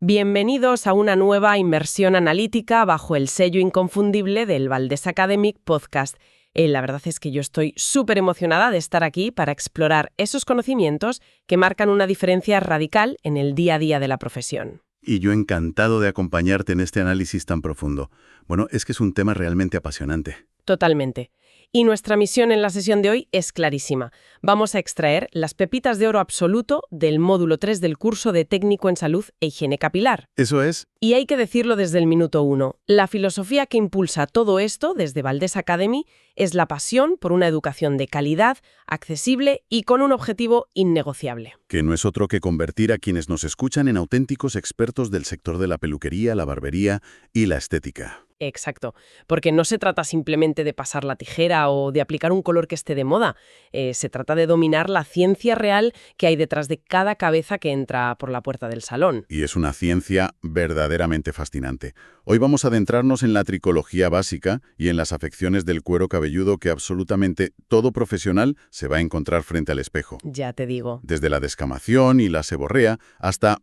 Bienvenidos a una nueva inmersión analítica bajo el sello inconfundible del Valdés Academic Podcast. La verdad es que yo estoy súper emocionada de estar aquí para explorar esos conocimientos que marcan una diferencia radical en el día a día de la profesión. Y yo encantado de acompañarte en este análisis tan profundo. Bueno, es que es un tema realmente apasionante. Totalmente. Y nuestra misión en la sesión de hoy es clarísima. Vamos a extraer las pepitas de oro absoluto del módulo 3 del curso de Técnico en Salud e Higiene Capilar. Eso es. Y hay que decirlo desde el minuto 1. La filosofía que impulsa todo esto desde Valdés Academy es la pasión por una educación de calidad, accesible y con un objetivo innegociable. Que no es otro que convertir a quienes nos escuchan en auténticos expertos del sector de la peluquería, la barbería y la estética. Exacto, porque no se trata simplemente de pasar la tijera o de aplicar un color que esté de moda. Se trata de dominar la ciencia real que hay detrás de cada cabeza que entra por la puerta del salón. Y es una ciencia verdaderamente fascinante. Hoy vamos a adentrarnos en la tricología básica y en las afecciones del cuero cabelludo que absolutamente todo profesional se va a encontrar frente al espejo. Ya te digo. Desde la descamación y la seborrea hasta,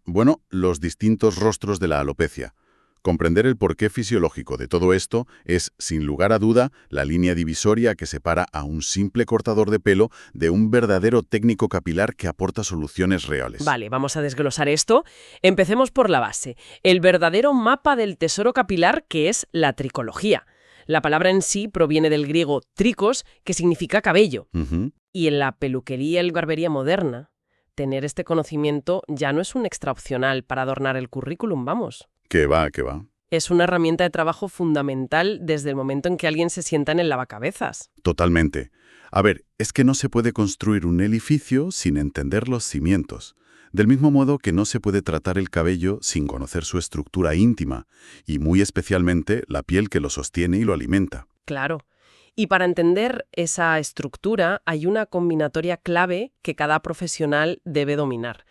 los distintos rostros de la alopecia. Comprender el porqué fisiológico de todo esto es, sin lugar a duda, la línea divisoria que separa a un simple cortador de pelo de un verdadero técnico capilar que aporta soluciones reales. Vale, vamos a desglosar esto. Empecemos por la base, el verdadero mapa del tesoro capilar que es la tricología. La palabra en sí proviene del griego trikos, que significa cabello. Y en la peluquería y barbería moderna, tener este conocimiento ya no es un extra opcional para adornar el currículum, vamos. ¿Qué va, qué va? Es una herramienta de trabajo fundamental desde el momento en que alguien se sienta en el lavacabezas. Totalmente. A ver, es que no se puede construir un edificio sin entender los cimientos. Del mismo modo que no se puede tratar el cabello sin conocer su estructura íntima, y muy especialmente la piel que lo sostiene y lo alimenta. Claro. Y para entender esa estructura hay una combinatoria clave que cada profesional debe dominar.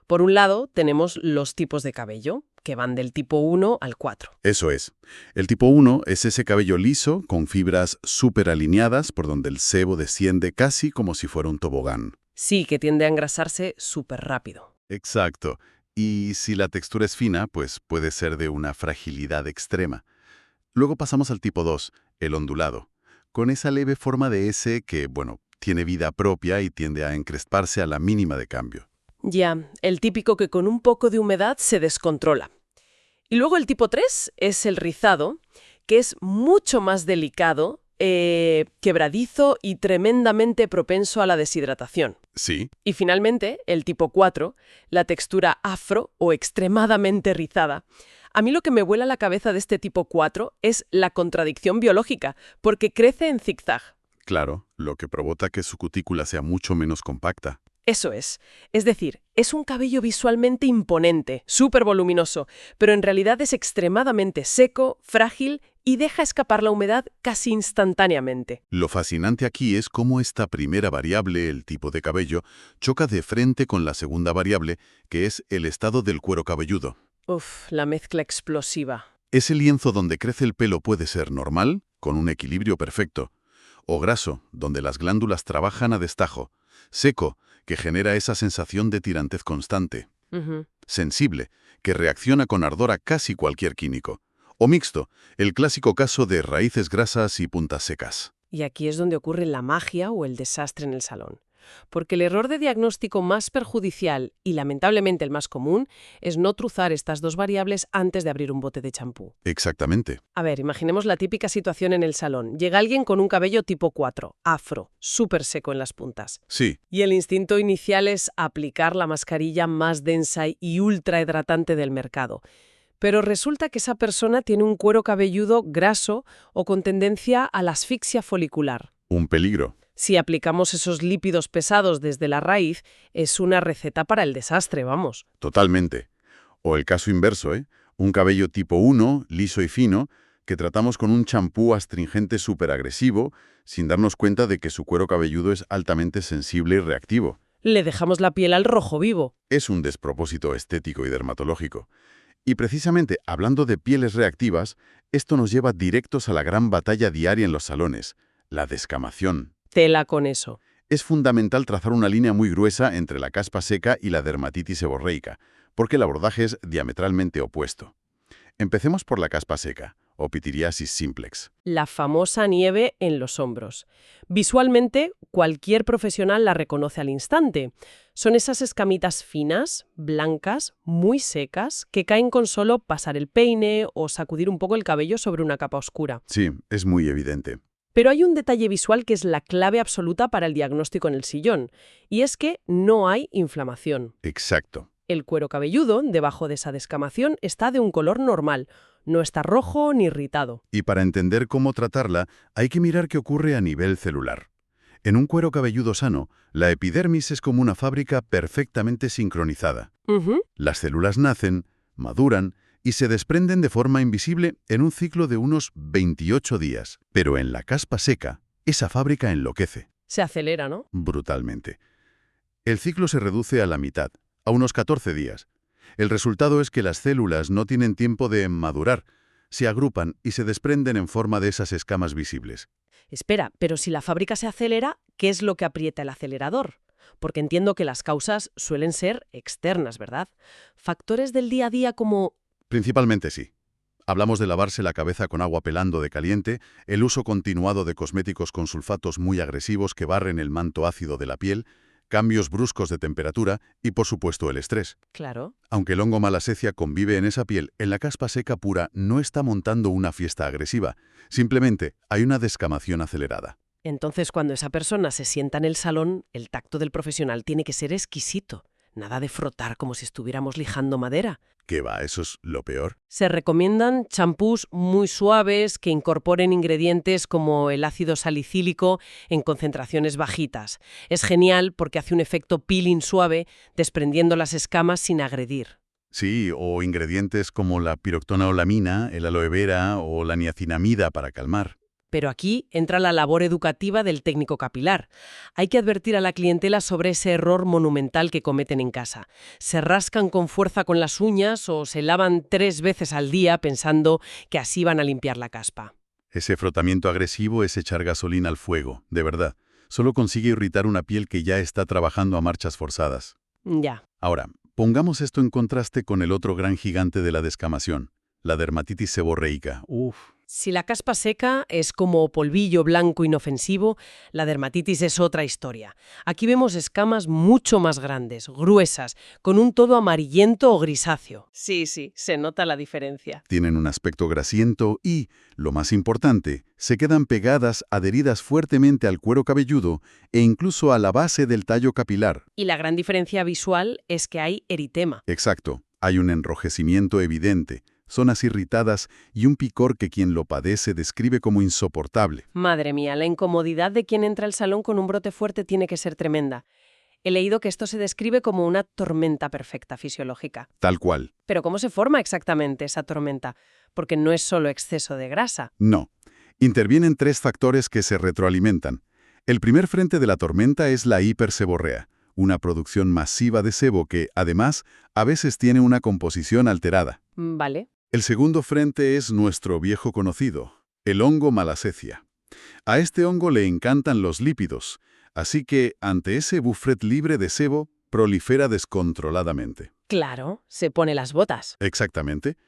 Por un lado, tenemos los tipos de cabello, que van del tipo 1 al 4. Eso es. El tipo 1 es ese cabello liso, con fibras súper alineadas por donde el sebo desciende casi como si fuera un tobogán. Sí, que tiende a engrasarse súper rápido. Exacto. Y si la textura es fina, pues puede ser de una fragilidad extrema. Luego pasamos al tipo 2, el ondulado, con esa leve forma de S que, tiene vida propia y tiende a encresparse a la mínima de cambio. Ya, el típico que con un poco de humedad se descontrola. Y luego el tipo 3 es el rizado, que es mucho más delicado, quebradizo y tremendamente propenso a la deshidratación. Sí. Y finalmente, el tipo 4, la textura afro o extremadamente rizada. A mí lo que me vuela la cabeza de este tipo 4 es la contradicción biológica, porque crece en zigzag. Claro, lo que provoca que su cutícula sea mucho menos compacta. Eso es. Es decir, es un cabello visualmente imponente, súper voluminoso, pero en realidad es extremadamente seco, frágil y deja escapar la humedad casi instantáneamente. Lo fascinante aquí es cómo esta primera variable, el tipo de cabello, choca de frente con la segunda variable, que es el estado del cuero cabelludo. La mezcla explosiva. Ese lienzo donde crece el pelo puede ser normal, con un equilibrio perfecto, o graso, donde las glándulas trabajan a destajo, seco, que genera esa sensación de tirantez constante, sensible, que reacciona con ardor a casi cualquier químico, o mixto, el clásico caso de raíces grasas y puntas secas. Y aquí es donde ocurre la magia o el desastre en el salón. Porque el error de diagnóstico más perjudicial y lamentablemente el más común es no truzar estas dos variables antes de abrir un bote de champú. Exactamente. A ver, imaginemos la típica situación en el salón. Llega alguien con un cabello tipo 4, afro, súper seco en las puntas. Sí. Y el instinto inicial es aplicar la mascarilla más densa y ultra hidratante del mercado. Pero resulta que esa persona tiene un cuero cabelludo graso o con tendencia a la asfixia folicular. Un peligro. Si aplicamos esos lípidos pesados desde la raíz, es una receta para el desastre, vamos. Totalmente. O el caso inverso, un cabello tipo 1, liso y fino, que tratamos con un champú astringente superagresivo, sin darnos cuenta de que su cuero cabelludo es altamente sensible y reactivo. Le dejamos la piel al rojo vivo. Es un despropósito estético y dermatológico. Y precisamente, hablando de pieles reactivas, esto nos lleva directos a la gran batalla diaria en los salones, la descamación. Tela con eso. Es fundamental trazar una línea muy gruesa entre la caspa seca y la dermatitis seborreica, porque el abordaje es diametralmente opuesto. Empecemos por la caspa seca, o pitiriasis simplex. La famosa nieve en los hombros. Visualmente, cualquier profesional la reconoce al instante. Son esas escamitas finas, blancas, muy secas, que caen con solo pasar el peine o sacudir un poco el cabello sobre una capa oscura. Sí, es muy evidente. Pero hay un detalle visual que es la clave absoluta para el diagnóstico en el sillón, y es que no hay inflamación. Exacto. El cuero cabelludo, debajo de esa descamación, está de un color normal, no está rojo ni irritado. Y para entender cómo tratarla, hay que mirar qué ocurre a nivel celular. En un cuero cabelludo sano, la epidermis es como una fábrica perfectamente sincronizada. Las células nacen, maduran y se desprenden de forma invisible en un ciclo de unos 28 días. Pero en la caspa seca, esa fábrica enloquece. Se acelera, ¿no? Brutalmente. El ciclo se reduce a la mitad, a unos 14 días. El resultado es que las células no tienen tiempo de madurar, se agrupan y se desprenden en forma de esas escamas visibles. Espera, pero si la fábrica se acelera, ¿qué es lo que aprieta el acelerador? Porque entiendo que las causas suelen ser externas, ¿verdad? Factores del día a día como... Principalmente sí. Hablamos de lavarse la cabeza con agua pelando de caliente, el uso continuado de cosméticos con sulfatos muy agresivos que barren el manto ácido de la piel, cambios bruscos de temperatura y, por supuesto, el estrés. Claro. Aunque el hongo malassezia convive en esa piel, en la caspa seca pura no está montando una fiesta agresiva. Simplemente hay una descamación acelerada. Entonces, cuando esa persona se sienta en el salón, el tacto del profesional tiene que ser exquisito. Nada de frotar como si estuviéramos lijando madera. ¿Qué va? ¿Eso es lo peor? Se recomiendan champús muy suaves que incorporen ingredientes como el ácido salicílico en concentraciones bajitas. Es genial porque hace un efecto peeling suave, desprendiendo las escamas sin agredir. Sí, o ingredientes como la piroctonaolamina, el aloe vera o la niacinamida para calmar. Pero aquí entra la labor educativa del técnico capilar. Hay que advertir a la clientela sobre ese error monumental que cometen en casa. Se rascan con fuerza con las uñas o se lavan 3 veces al día pensando que así van a limpiar la caspa. Ese frotamiento agresivo es echar gasolina al fuego, de verdad. Solo consigue irritar una piel que ya está trabajando a marchas forzadas. Ya. Ahora, pongamos esto en contraste con el otro gran gigante de la descamación, la dermatitis seborreica. Si la caspa seca es como polvillo blanco inofensivo, la dermatitis es otra historia. Aquí vemos escamas mucho más grandes, gruesas, con un tono amarillento o grisáceo. Sí, se nota la diferencia. Tienen un aspecto grasiento y, lo más importante, se quedan pegadas, adheridas fuertemente al cuero cabelludo e incluso a la base del tallo capilar. Y la gran diferencia visual es que hay eritema. Exacto, hay un enrojecimiento evidente, zonas irritadas y un picor que quien lo padece describe como insoportable. Madre mía, la incomodidad de quien entra al salón con un brote fuerte tiene que ser tremenda. He leído que esto se describe como una tormenta perfecta fisiológica. Tal cual. Pero ¿cómo se forma exactamente esa tormenta? Porque no es solo exceso de grasa. No. Intervienen 3 factores que se retroalimentan. El primer frente de la tormenta es la hiperseborrea, una producción masiva de sebo que, además, a veces tiene una composición alterada. Vale. El segundo frente es nuestro viejo conocido, el hongo malassezia. A este hongo le encantan los lípidos, así que, ante ese buffet libre de sebo, prolifera descontroladamente. Claro, se pone las botas. Exactamente.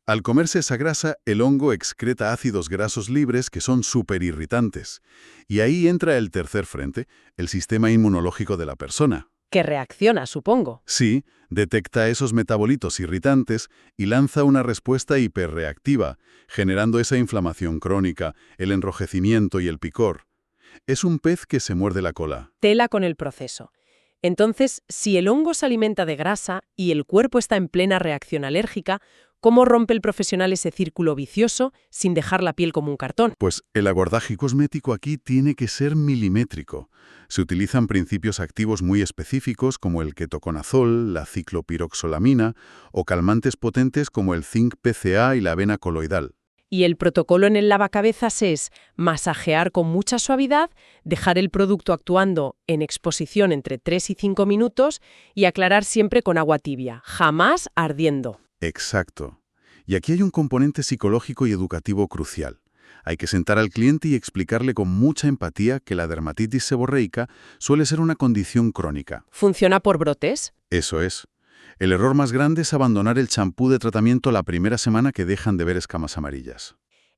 Al comerse esa grasa, el hongo excreta ácidos grasos libres que son superirritantes. Y ahí entra el tercer frente, el sistema inmunológico de la persona. Que reacciona, supongo. Sí, detecta esos metabolitos irritantes y lanza una respuesta hiperreactiva, generando esa inflamación crónica, el enrojecimiento y el picor. Es un pez que se muerde la cola. Tela con el proceso. Entonces, si el hongo se alimenta de grasa y el cuerpo está en plena reacción alérgica, ¿cómo rompe el profesional ese círculo vicioso sin dejar la piel como un cartón? Pues el abordaje cosmético aquí tiene que ser milimétrico. Se utilizan principios activos muy específicos como el ketoconazol, la ciclopiroxolamina o calmantes potentes como el zinc PCA y la avena coloidal. Y el protocolo en el lavacabezas es masajear con mucha suavidad, dejar el producto actuando en exposición entre 3 y 5 minutos y aclarar siempre con agua tibia, jamás ardiendo. Exacto. Y aquí hay un componente psicológico y educativo crucial. Hay que sentar al cliente y explicarle con mucha empatía que la dermatitis seborreica suele ser una condición crónica. ¿Funciona por brotes? Eso es. El error más grande es abandonar el champú de tratamiento la primera semana que dejan de ver escamas amarillas.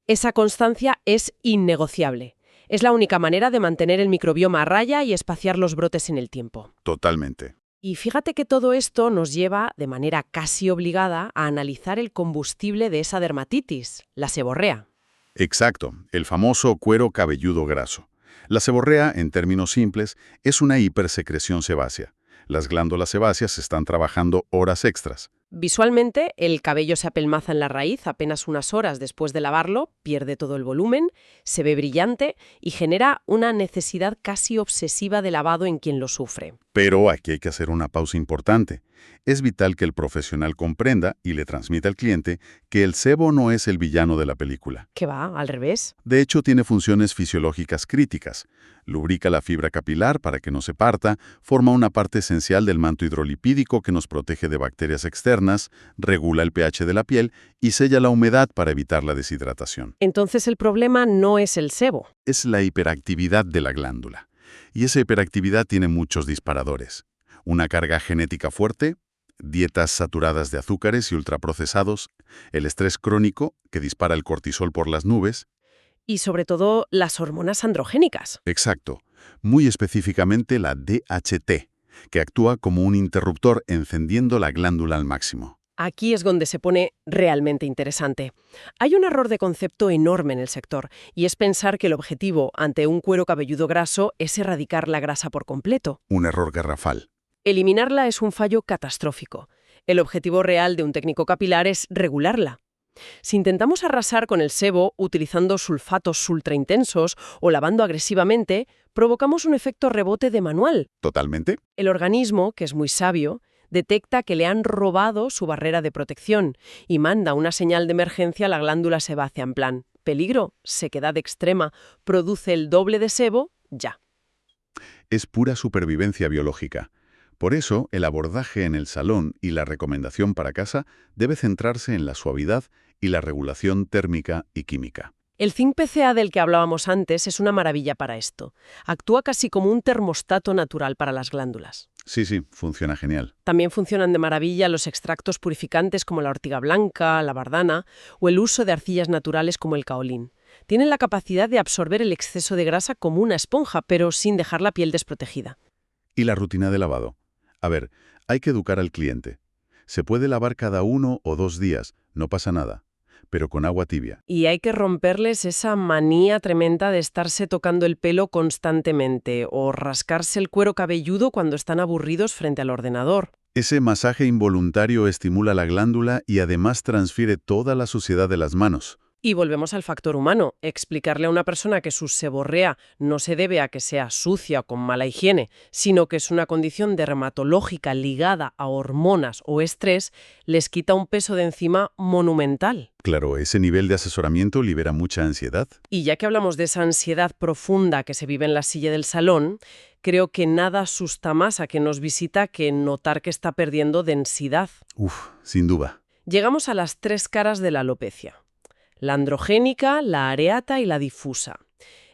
Esa constancia es innegociable. Es la única manera de mantener el microbioma a raya y espaciar los brotes en el tiempo. Totalmente. Y fíjate que todo esto nos lleva, de manera casi obligada, a analizar el combustible de esa dermatitis, la seborrea. Exacto, el famoso cuero cabelludo graso. La seborrea, en términos simples, es una hipersecreción sebácea. Las glándulas sebáceas están trabajando horas extras. Visualmente, el cabello se apelmaza en la raíz apenas unas horas después de lavarlo, pierde todo el volumen, se ve brillante y genera una necesidad casi obsesiva de lavado en quien lo sufre. Pero aquí hay que hacer una pausa importante. Es vital que el profesional comprenda y le transmita al cliente que el sebo no es el villano de la película. ¿Qué va? ¿Al revés? De hecho, tiene funciones fisiológicas críticas. Lubrica la fibra capilar para que no se parta, forma una parte esencial del manto hidrolipídico que nos protege de bacterias externas, regula el pH de la piel y sella la humedad para evitar la deshidratación. Entonces el problema no es el sebo. Es la hiperactividad de la glándula. Y esa hiperactividad tiene muchos disparadores. Una carga genética fuerte, dietas saturadas de azúcares y ultraprocesados, el estrés crónico, que dispara el cortisol por las nubes. Y sobre todo las hormonas androgénicas. Exacto. Muy específicamente la DHT, que actúa como un interruptor encendiendo la glándula al máximo. Aquí es donde se pone realmente interesante. Hay un error de concepto enorme en el sector, y es pensar que el objetivo ante un cuero cabelludo graso es erradicar la grasa por completo. Un error garrafal. Eliminarla es un fallo catastrófico. El objetivo real de un técnico capilar es regularla. Si intentamos arrasar con el sebo utilizando sulfatos ultraintensos o lavando agresivamente, provocamos un efecto rebote de manual. ¿Totalmente? El organismo, que es muy sabio, detecta que le han robado su barrera de protección y manda una señal de emergencia a la glándula sebácea en plan: peligro, sequedad extrema, produce el doble de sebo, ya. Es pura supervivencia biológica. Por eso, el abordaje en el salón y la recomendación para casa debe centrarse en la suavidad y la regulación térmica y química. El zinc PCA del que hablábamos antes es una maravilla para esto. Actúa casi como un termostato natural para las glándulas. Sí, funciona genial. También funcionan de maravilla los extractos purificantes como la ortiga blanca, la bardana o el uso de arcillas naturales como el caolín. Tienen la capacidad de absorber el exceso de grasa como una esponja, pero sin dejar la piel desprotegida. ¿Y la rutina de lavado? A ver, hay que educar al cliente. Se puede lavar cada 1 o 2 días, no pasa nada, pero con agua tibia. Y hay que romperles esa manía tremenda de estarse tocando el pelo constantemente o rascarse el cuero cabelludo cuando están aburridos frente al ordenador. Ese masaje involuntario estimula la glándula y además transfiere toda la suciedad de las manos. Y volvemos al factor humano. Explicarle a una persona que su seborrea no se debe a que sea sucia o con mala higiene, sino que es una condición dermatológica ligada a hormonas o estrés, les quita un peso de encima monumental. Claro, ese nivel de asesoramiento libera mucha ansiedad. Y ya que hablamos de esa ansiedad profunda que se vive en la silla del salón, creo que nada asusta más a quien nos visita que notar que está perdiendo densidad. Sin duda. Llegamos a las 3 caras de la alopecia: la androgénica, la areata y la difusa.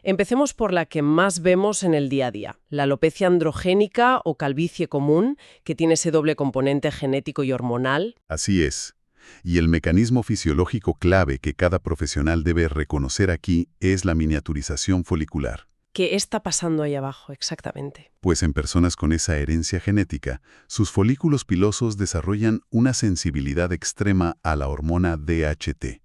Empecemos por la que más vemos en el día a día, la alopecia androgénica o calvicie común, que tiene ese doble componente genético y hormonal. Así es. Y el mecanismo fisiológico clave que cada profesional debe reconocer aquí es la miniaturización folicular. ¿Qué está pasando ahí abajo exactamente? Pues en personas con esa herencia genética, sus folículos pilosos desarrollan una sensibilidad extrema a la hormona DHT.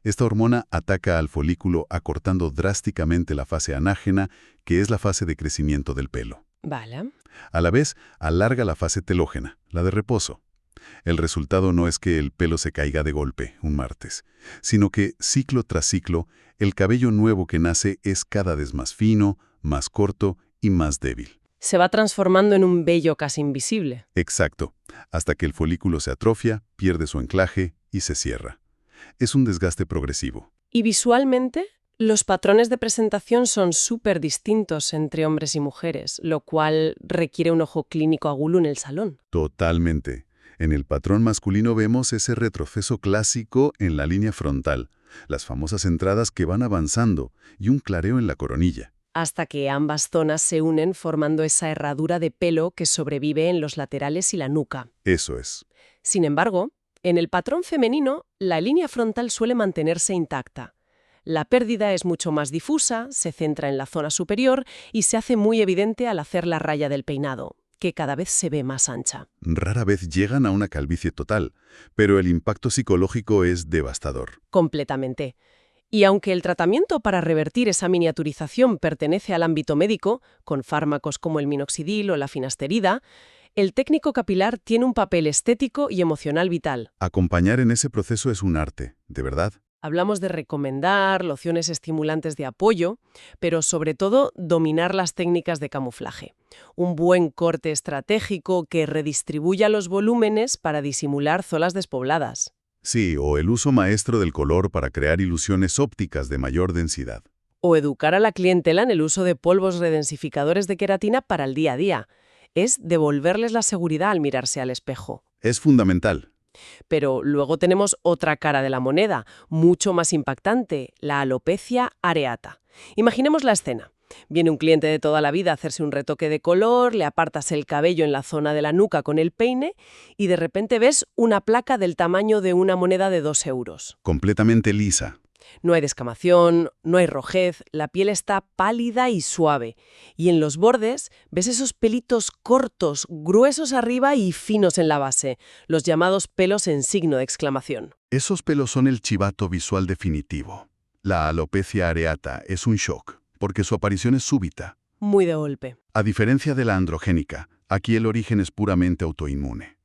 Esta hormona ataca al folículo acortando drásticamente la fase anágena, que es la fase de crecimiento del pelo. Vale. A la vez, alarga la fase telógena, la de reposo. El resultado no es que el pelo se caiga de golpe un martes, sino que, ciclo tras ciclo, el cabello nuevo que nace es cada vez más fino, más corto y más débil. Se va transformando en un vello casi invisible. Exacto, hasta que el folículo se atrofia, pierde su anclaje y se cierra. Es un desgaste progresivo. Y visualmente, los patrones de presentación son súper distintos entre hombres y mujeres, lo cual requiere un ojo clínico agudo en el salón. Totalmente. En el patrón masculino vemos ese retroceso clásico en la línea frontal, las famosas entradas que van avanzando y un clareo en la coronilla. hasta que ambas zonas se unen formando esa herradura de pelo que sobrevive en los laterales y la nuca. Eso es. Sin embargo, en el patrón femenino, la línea frontal suele mantenerse intacta. La pérdida es mucho más difusa, se centra en la zona superior y se hace muy evidente al hacer la raya del peinado, que cada vez se ve más ancha. Rara vez llegan a una calvicie total, pero el impacto psicológico es devastador. Completamente. Y aunque el tratamiento para revertir esa miniaturización pertenece al ámbito médico, con fármacos como el minoxidil o la finasterida, el técnico capilar tiene un papel estético y emocional vital. Acompañar en ese proceso es un arte, de verdad. Hablamos de recomendar lociones estimulantes de apoyo, pero sobre todo dominar las técnicas de camuflaje. Un buen corte estratégico que redistribuya los volúmenes para disimular zonas despobladas. Sí, o el uso maestro del color para crear ilusiones ópticas de mayor densidad. O educar a la clientela en el uso de polvos redensificadores de queratina para el día a día. Es devolverles la seguridad al mirarse al espejo. Es fundamental. Pero luego tenemos otra cara de la moneda, mucho más impactante, la alopecia areata. Imaginemos la escena. Viene un cliente de toda la vida a hacerse un retoque de color, le apartas el cabello en la zona de la nuca con el peine y de repente ves una placa del tamaño de una moneda de 2 euros. Completamente lisa. No hay descamación, no hay rojez, la piel está pálida y suave. Y en los bordes ves esos pelitos cortos, gruesos arriba y finos en la base, los llamados pelos en signo de exclamación. Esos pelos son el chivato visual definitivo. La alopecia areata es un shock, porque su aparición es súbita. Muy de golpe. A diferencia de la androgénica, aquí el origen es puramente autoinmune.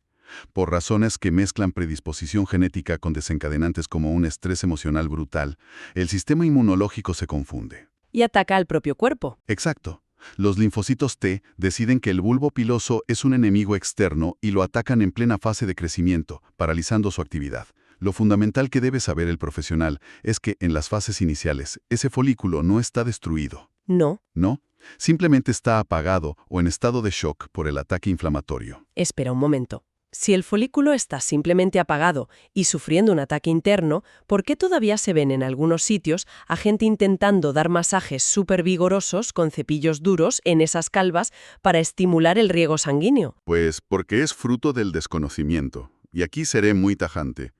Por razones que mezclan predisposición genética con desencadenantes como un estrés emocional brutal, el sistema inmunológico se confunde. Y ataca al propio cuerpo. Exacto. Los linfocitos T deciden que el bulbo piloso es un enemigo externo y lo atacan en plena fase de crecimiento, paralizando su actividad. Lo fundamental que debe saber el profesional es que en las fases iniciales, ese folículo no está destruido. No. ¿No? Simplemente está apagado o en estado de shock por el ataque inflamatorio. Espera un momento. Si el folículo está simplemente apagado y sufriendo un ataque interno, ¿por qué todavía se ven en algunos sitios a gente intentando dar masajes súper vigorosos con cepillos duros en esas calvas para estimular el riego sanguíneo? Pues porque es fruto del desconocimiento. Y aquí seré muy tajante.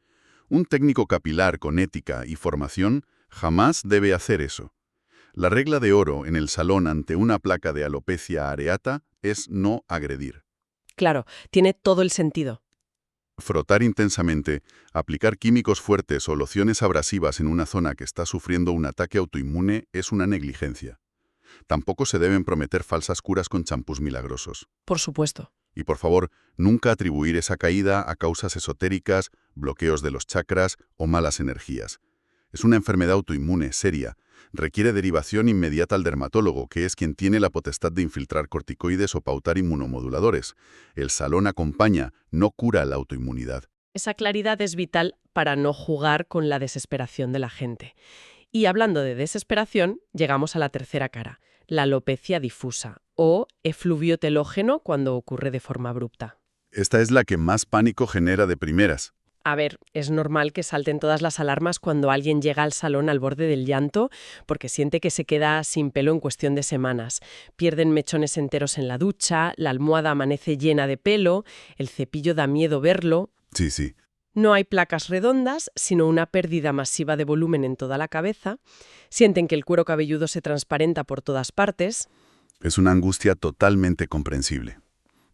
Un técnico capilar con ética y formación jamás debe hacer eso. La regla de oro en el salón ante una placa de alopecia areata es no agredir. Claro, tiene todo el sentido. Frotar intensamente, aplicar químicos fuertes o lociones abrasivas en una zona que está sufriendo un ataque autoinmune es una negligencia. Tampoco se deben prometer falsas curas con champús milagrosos. Por supuesto. Y por favor, nunca atribuir esa caída a causas esotéricas, bloqueos de los chakras o malas energías. Es una enfermedad autoinmune seria. Requiere derivación inmediata al dermatólogo, que es quien tiene la potestad de infiltrar corticoides o pautar inmunomoduladores. El salón acompaña, no cura la autoinmunidad. Esa claridad es vital para no jugar con la desesperación de la gente. Y hablando de desesperación, llegamos a la tercera cara, la alopecia difusa, o efluvio telógeno cuando ocurre de forma abrupta. Esta es la que más pánico genera de primeras. A ver, es normal que salten todas las alarmas cuando alguien llega al salón al borde del llanto porque siente que se queda sin pelo en cuestión de semanas. Pierden mechones enteros en la ducha, la almohada amanece llena de pelo, el cepillo da miedo verlo. Sí. No hay placas redondas, sino una pérdida masiva de volumen en toda la cabeza. Sienten que el cuero cabelludo se transparenta por todas partes. Es una angustia totalmente comprensible.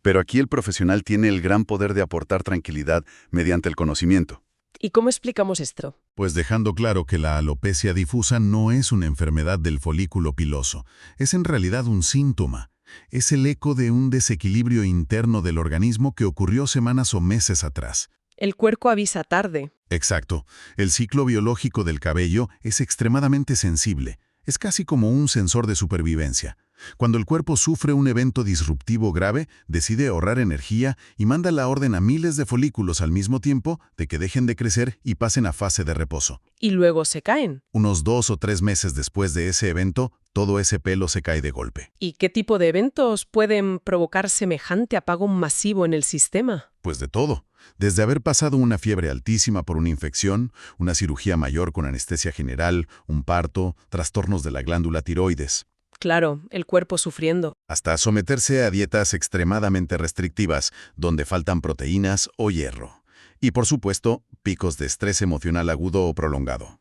Pero aquí el profesional tiene el gran poder de aportar tranquilidad mediante el conocimiento. ¿Y cómo explicamos esto? Pues dejando claro que la alopecia difusa no es una enfermedad del folículo piloso, es en realidad un síntoma. Es el eco de un desequilibrio interno del organismo que ocurrió semanas o meses atrás. El cuerpo avisa tarde. Exacto. El ciclo biológico del cabello es extremadamente sensible. Es casi como un sensor de supervivencia. Cuando el cuerpo sufre un evento disruptivo grave, decide ahorrar energía y manda la orden a miles de folículos al mismo tiempo de que dejen de crecer y pasen a fase de reposo. Y luego se caen. Unos 2 o 3 meses después de ese evento, todo ese pelo se cae de golpe. ¿Y qué tipo de eventos pueden provocar semejante apagón masivo en el sistema? Pues de todo. Desde haber pasado una fiebre altísima por una infección, una cirugía mayor con anestesia general, un parto, trastornos de la glándula tiroides. Claro, el cuerpo sufriendo. Hasta someterse a dietas extremadamente restrictivas, donde faltan proteínas o hierro. Y por supuesto, picos de estrés emocional agudo o prolongado.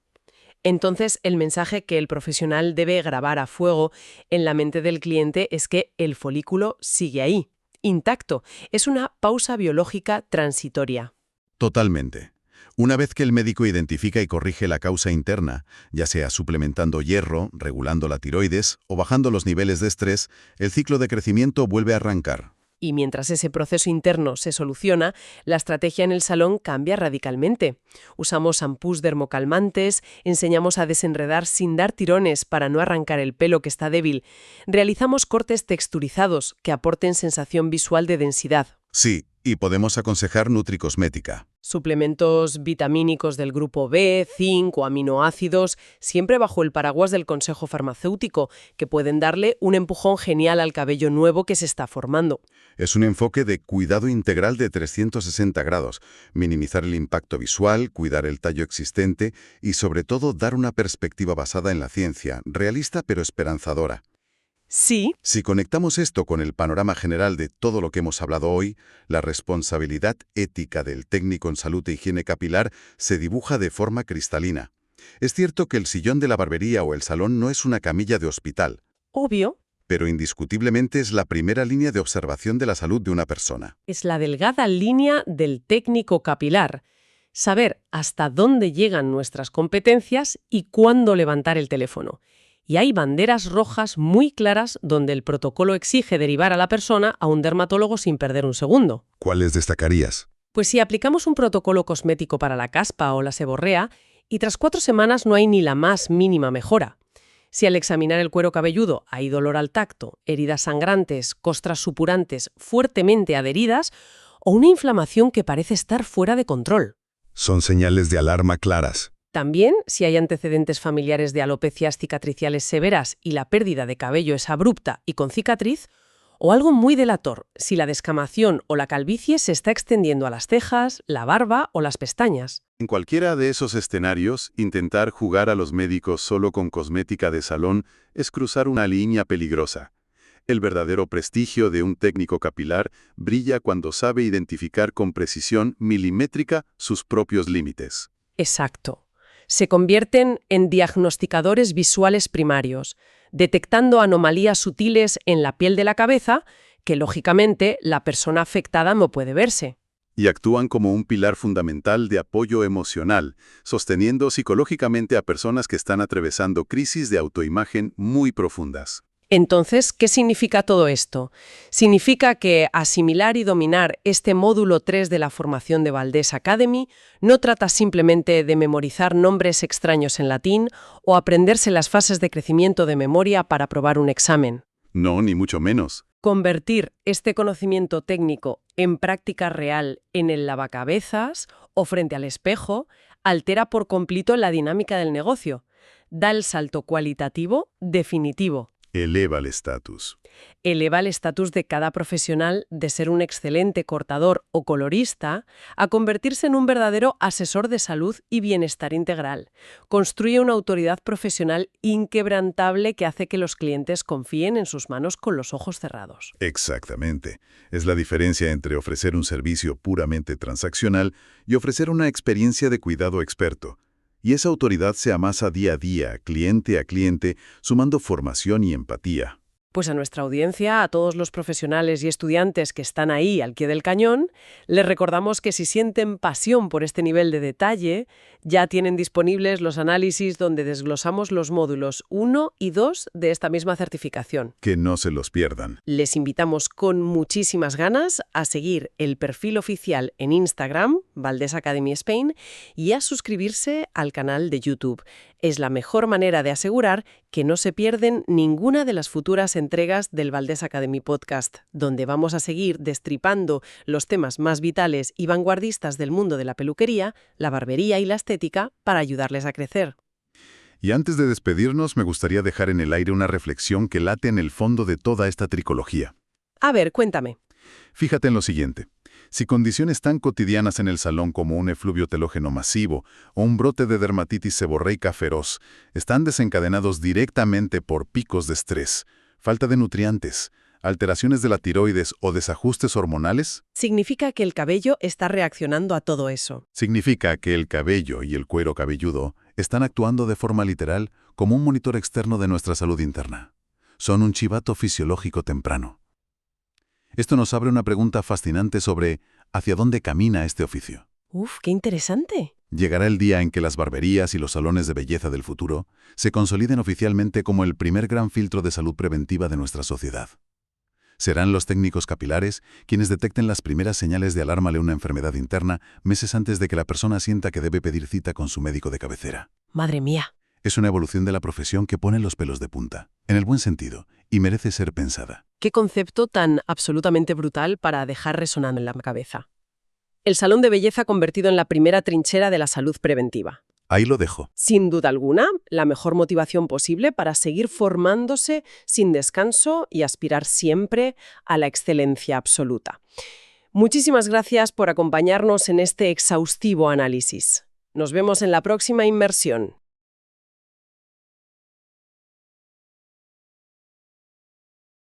Entonces, el mensaje que el profesional debe grabar a fuego en la mente del cliente es que el folículo sigue ahí, intacto. Es una pausa biológica transitoria. Totalmente. Una vez que el médico identifica y corrige la causa interna, ya sea suplementando hierro, regulando la tiroides o bajando los niveles de estrés, el ciclo de crecimiento vuelve a arrancar. Y mientras ese proceso interno se soluciona, la estrategia en el salón cambia radicalmente. Usamos shampoos dermocalmantes, enseñamos a desenredar sin dar tirones para no arrancar el pelo que está débil. Realizamos cortes texturizados que aporten sensación visual de densidad. Sí, y podemos aconsejar nutricosmética. Suplementos vitamínicos del grupo B, zinc o aminoácidos, siempre bajo el paraguas del consejo farmacéutico, que pueden darle un empujón genial al cabello nuevo que se está formando. Es un enfoque de cuidado integral de 360 grados, minimizar el impacto visual, cuidar el tallo existente y sobre todo dar una perspectiva basada en la ciencia, realista pero esperanzadora. Sí. Si conectamos esto con el panorama general de todo lo que hemos hablado hoy, la responsabilidad ética del técnico en salud e higiene capilar se dibuja de forma cristalina. Es cierto que el sillón de la barbería o el salón no es una camilla de hospital. Obvio. Pero indiscutiblemente es la primera línea de observación de la salud de una persona. Es la delgada línea del técnico capilar. Saber hasta dónde llegan nuestras competencias y cuándo levantar el teléfono. Y hay banderas rojas muy claras donde el protocolo exige derivar a la persona a un dermatólogo sin perder un segundo. ¿Cuáles destacarías? Pues si aplicamos un protocolo cosmético para la caspa o la seborrea, y tras 4 semanas no hay ni la más mínima mejora. Si al examinar el cuero cabelludo hay dolor al tacto, heridas sangrantes, costras supurantes fuertemente adheridas o una inflamación que parece estar fuera de control. Son señales de alarma claras. También, si hay antecedentes familiares de alopecias cicatriciales severas y la pérdida de cabello es abrupta y con cicatriz, o algo muy delator, si la descamación o la calvicie se está extendiendo a las cejas, la barba o las pestañas. En cualquiera de esos escenarios, intentar jugar a los médicos solo con cosmética de salón es cruzar una línea peligrosa. El verdadero prestigio de un técnico capilar brilla cuando sabe identificar con precisión milimétrica sus propios límites. Exacto. Se convierten en diagnosticadores visuales primarios, detectando anomalías sutiles en la piel de la cabeza que, lógicamente, la persona afectada no puede verse. Y actúan como un pilar fundamental de apoyo emocional, sosteniendo psicológicamente a personas que están atravesando crisis de autoimagen muy profundas. Entonces, ¿qué significa todo esto? Significa que asimilar y dominar este módulo 3 de la formación de Valdés Academy no trata simplemente de memorizar nombres extraños en latín o aprenderse las fases de crecimiento de memoria para aprobar un examen. No, ni mucho menos. Convertir este conocimiento técnico en práctica real en el lavacabezas o frente al espejo altera por completo la dinámica del negocio. Da el salto cualitativo definitivo. Eleva el estatus. Eleva el estatus de cada profesional de ser un excelente cortador o colorista a convertirse en un verdadero asesor de salud y bienestar integral. Construye una autoridad profesional inquebrantable que hace que los clientes confíen en sus manos con los ojos cerrados. Exactamente. Es la diferencia entre ofrecer un servicio puramente transaccional y ofrecer una experiencia de cuidado experto. Y esa autoridad se amasa día a día, cliente a cliente, sumando formación y empatía. Pues a nuestra audiencia, a todos los profesionales y estudiantes que están ahí al pie del cañón, les recordamos que si sienten pasión por este nivel de detalle, ya tienen disponibles los análisis donde desglosamos los módulos 1 y 2 de esta misma certificación. Que no se los pierdan. Les invitamos con muchísimas ganas a seguir el perfil oficial en Instagram, Valdés Academy Spain, y a suscribirse al canal de YouTube. Es la mejor manera de asegurar que no se pierden ninguna de las futuras entregas del Valdés Academy Podcast, donde vamos a seguir destripando los temas más vitales y vanguardistas del mundo de la peluquería, la barbería y la estética para ayudarles a crecer. Y antes de despedirnos, me gustaría dejar en el aire una reflexión que late en el fondo de toda esta tricología. A ver, cuéntame. Fíjate en lo siguiente. Si condiciones tan cotidianas en el salón como un efluvio telógeno masivo o un brote de dermatitis seborreica feroz están desencadenados directamente por picos de estrés, falta de nutrientes, alteraciones de la tiroides o desajustes hormonales, Significa que el cabello está reaccionando a todo eso. significa que el cabello y el cuero cabelludo están actuando de forma literal como un monitor externo de nuestra salud interna. Son un chivato fisiológico temprano. Esto nos abre una pregunta fascinante sobre ¿hacia dónde camina este oficio? Uf, qué interesante. Llegará el día en que las barberías y los salones de belleza del futuro se consoliden oficialmente como el primer gran filtro de salud preventiva de nuestra sociedad. Serán los técnicos capilares quienes detecten las primeras señales de alarma de una enfermedad interna meses antes de que la persona sienta que debe pedir cita con su médico de cabecera. Madre mía. Es una evolución de la profesión que pone los pelos de punta, en el buen sentido, y merece ser pensada. Qué concepto tan absolutamente brutal para dejar resonando en la cabeza. El salón de belleza convertido en la primera trinchera de la salud preventiva. Ahí lo dejo. Sin duda alguna, la mejor motivación posible para seguir formándose sin descanso y aspirar siempre a la excelencia absoluta. Muchísimas gracias por acompañarnos en este exhaustivo análisis. Nos vemos en la próxima inmersión.